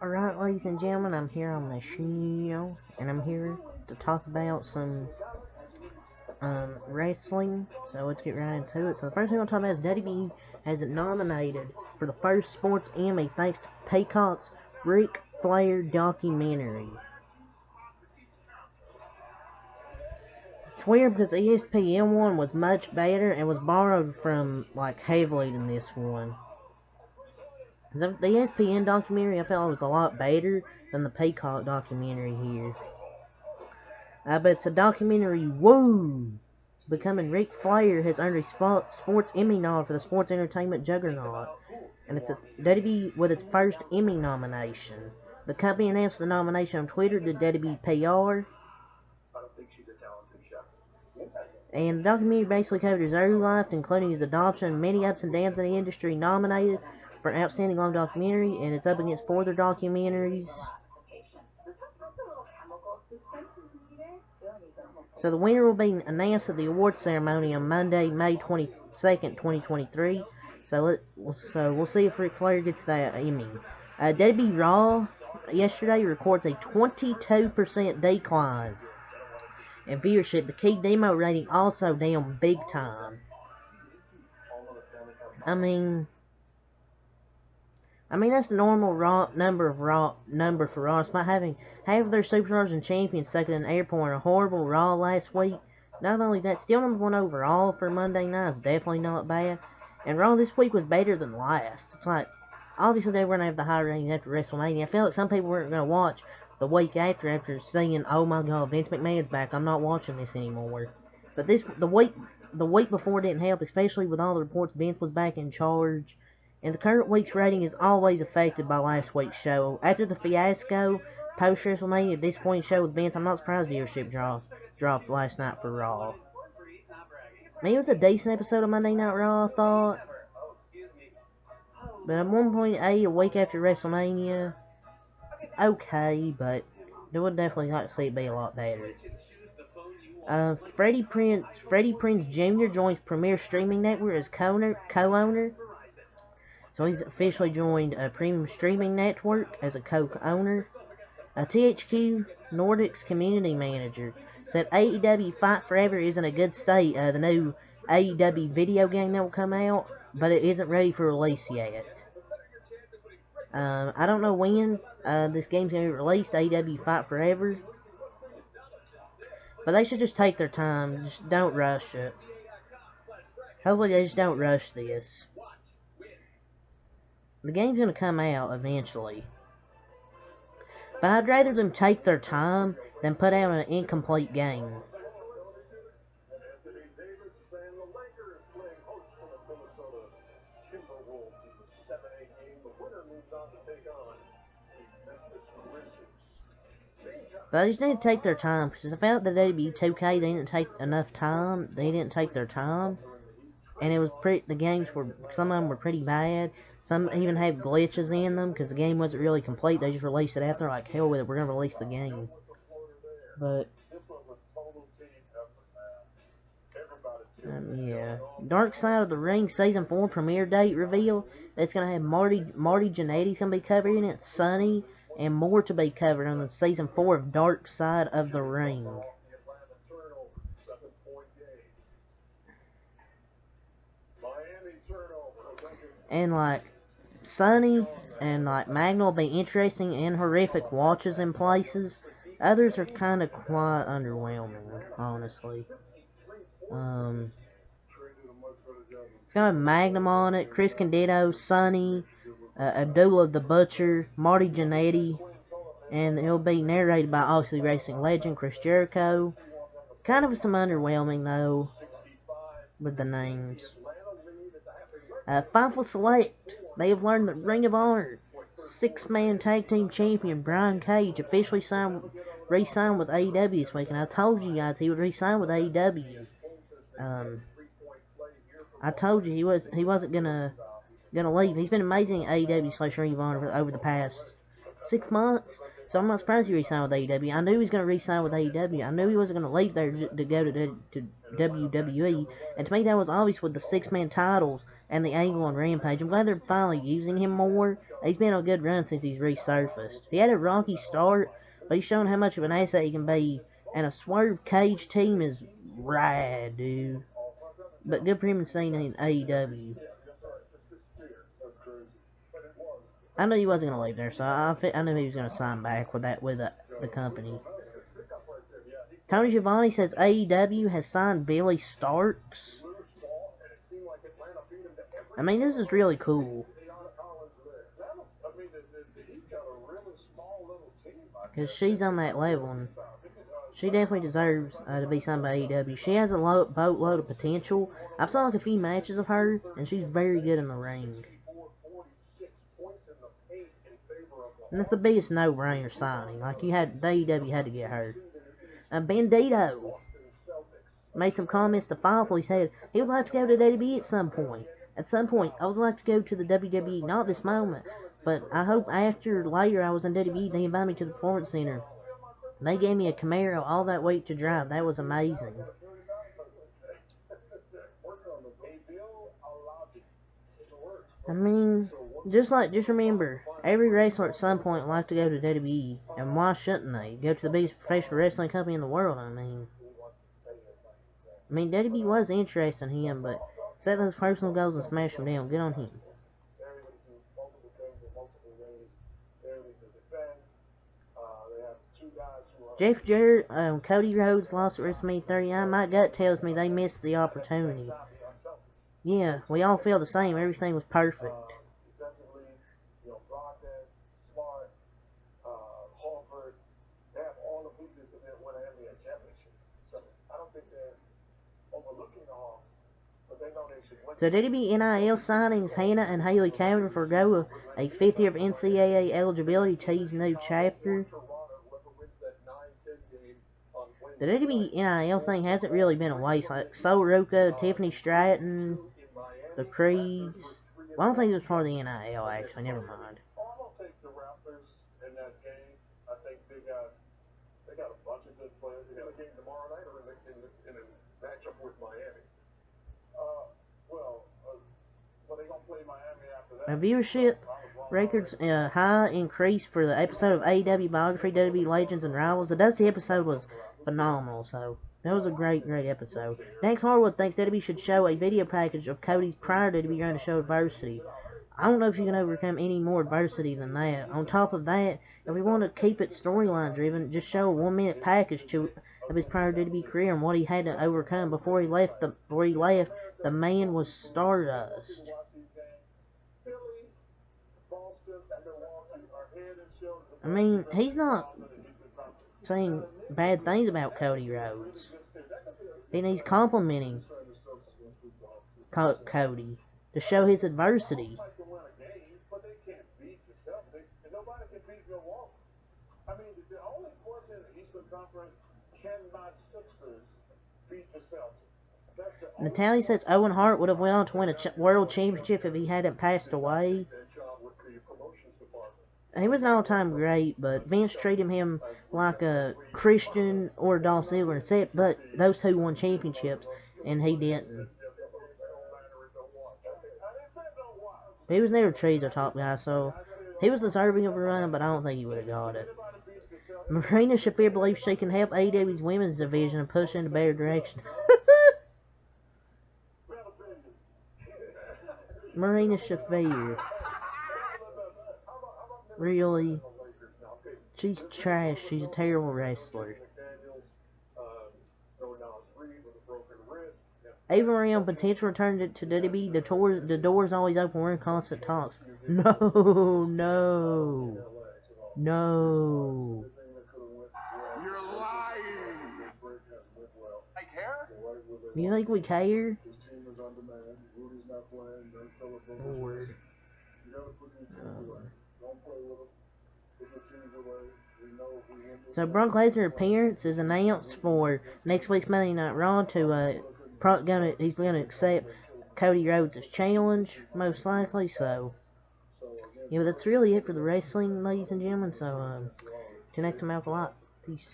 Alright, ladies and gentlemen, I'm here on the show, and I'm here to talk about some wrestling. So let's get right into it. So the first thing I'm talking about is WWE has it nominated for the first sports Emmy thanks to Peacock's Ric Flair documentary. It's weird because the ESPN one was much better and was borrowed from like heavily in this one. The ESPN documentary I felt was a lot better than the Peacock documentary here. But it's a documentary, woo! Becoming Ric Flair has earned a sports Emmy nod for the sports entertainment juggernaut. And it's a WWE with its first Emmy nomination. The company announced the nomination on Twitter to WWE PR. And the documentary basically covered his early life, including his adoption and many ups and downs in the industry, nominated for an outstanding long documentary, and it's up against 4 other documentaries. So the winner will be announced at the awards ceremony on Monday, May 22nd, 2023. So we'll see if Ric Flair gets that Emmy. WWE Raw yesterday records a 22% decline in viewership. The key demo rating also down big time. I mean that's the normal number for Raw. Despite having half of their superstars and champions stuck in an airport in a horrible Raw last week. Not only that, still number 1 overall for Monday night. Definitely not bad. And Raw this week was better than last. It's like, obviously they were going to have the high ratings after WrestleMania. I feel like some people weren't going to watch the week after seeing, oh my god, Vince McMahon's back, I'm not watching this anymore. But the week before didn't help, especially with all the reports Vince was back in charge. And the current week's rating is always affected by last week's show. After the fiasco, post-WrestleMania, disappointing show with Vince, I'm not surprised viewership dropped last night for Raw. I mean, it was a decent episode of Monday Night Raw, I thought. But at 1.8 a week after WrestleMania, okay, but I would definitely like to see it be a lot better. Freddie Prinze Jr. joins Premier Streaming Network as co-owner. So he's officially joined a Premium Streaming Network as a co-owner. THQ Nordic's community manager said AEW Fight Forever isn't a good state. The new AEW video game that will come out, but it isn't ready for release yet. I don't know when this game's going to be released, AEW Fight Forever. But they should just take their time. Just don't rush it. Hopefully they just don't rush this. The game's going to come out eventually. But I'd rather them take their time than put out an incomplete game. But they just need to take their time, because I felt that WWE 2K, they didn't take enough time. They didn't take their time. And it was the games were, some of them were pretty bad. Some even had glitches in them, because the game wasn't really complete. They just released it after, like, hell with it, we're going to release the game. But, yeah. Dark Side of the Ring Season 4 premiere date reveal. That's going to have Marty Jannetty's going to be covered in it, Sunny, and more to be covered on the Season 4 of Dark Side of the Ring. And, like, Sunny and, like, Magna will be interesting and horrific watches in places. Others are kind of quite underwhelming, honestly. It's going to have Magnum on it, Chris Candido, Sunny, Abdullah the Butcher, Marty Jannetty, and it'll be narrated by obviously wrestling legend Chris Jericho. Kind of some underwhelming, though, with the names. Fightful Select, they have learned that Ring of Honor 6-man tag team champion Brian Cage officially re-signed with AEW this week, and I told you guys he would re-sign with AEW. I told you he wasn't gonna leave. He's been amazing at AEW / Ring of Honor over the past 6 months, so I'm not surprised he re-signed with AEW. I knew he was gonna re-sign with AEW. I knew he wasn't gonna leave there to go to WWE, and to me that was obvious with the 6-man titles and the Angle and Rampage. I'm glad they're finally using him more. He's been on a good run since he's resurfaced. He had a rocky start, but he's shown how much of an asset he can be. And a Swerve Cage team is rad, dude. But good for him to see in AEW. I knew he wasn't gonna leave there, so I knew he was gonna sign back with the company. Tony Schiavone says AEW has signed Billy Starks. I mean, this is really cool. Because she's on that level, and she definitely deserves to be signed by AEW. She has a boatload of potential. I've saw like a few matches of her, and she's very good in the ring. And it's the biggest no-brainer signing. Like, the AEW had to get her. Bandito made some comments to Fightful. He said he would like to go to WWE at some point. At some point, I would like to go to the WWE, not this moment, but I hope later I was in WWE, they invited me to the Performance Center. They gave me a Camaro all that week to drive. That was amazing. I mean, just remember, every wrestler at some point would like to go to WWE, and why shouldn't they? Go to the biggest professional wrestling company in the world, I mean, WWE was interested in him, but set those personal goals and smash them down. Good on him. Jeff Jarrett, Cody Rhodes lost at WrestleMania 39. My gut tells me they missed the opportunity. Yeah, we all feel the same. Everything was perfect. So WWE NIL signings, Hannah and Haley Cameron forgo a fifth year of NCAA eligibility, tease new chapter. The WWE NIL thing hasn't really been a waste. Like Sol Ruca, Tiffany Stratton, the Creeds. Well, I don't think it was part of the NIL, actually. Never mind. A viewership records high increase for the episode of AEW Biography, WWE Legends and Rivals. The Dusty episode was phenomenal, so that was a great episode. Dax Harwood thinks WWE should show a video package of Cody's prior to WWE going to show adversity. I don't know if you can overcome any more adversity than that. On top of that, if we want to keep it storyline driven, just show a 1 minute package of his prior WWE career and what he had to overcome before he left. The man was Stardust. I mean, he's not saying bad things about Cody Rhodes. And he's complimenting Cody to show his adversity. Natalia says Owen Hart would have went on to win a world championship if he hadn't passed away. He was an all-time great, but Vince treated him like a Christian or Dolph Ziggler, but those two won championships, and he didn't. He was never treated a top guy, so he was deserving of a run, but I don't think he would have got it. Marina Shafir believes she can help AEW's women's division and push in a better direction. Marina Shafir. Really? She's trash. She's a terrible wrestler. Ava Marie on potential return to WWE. The door's always open. We're in constant talks. No. You're lying. I care? You think we care? Lord. So Brock Lesnar appearance is announced for next week's Monday Night Raw. He's gonna accept Cody Rhodes' challenge most likely. So yeah, that's really it for the wrestling, ladies and gentlemen. So till next time, out a lot. Peace.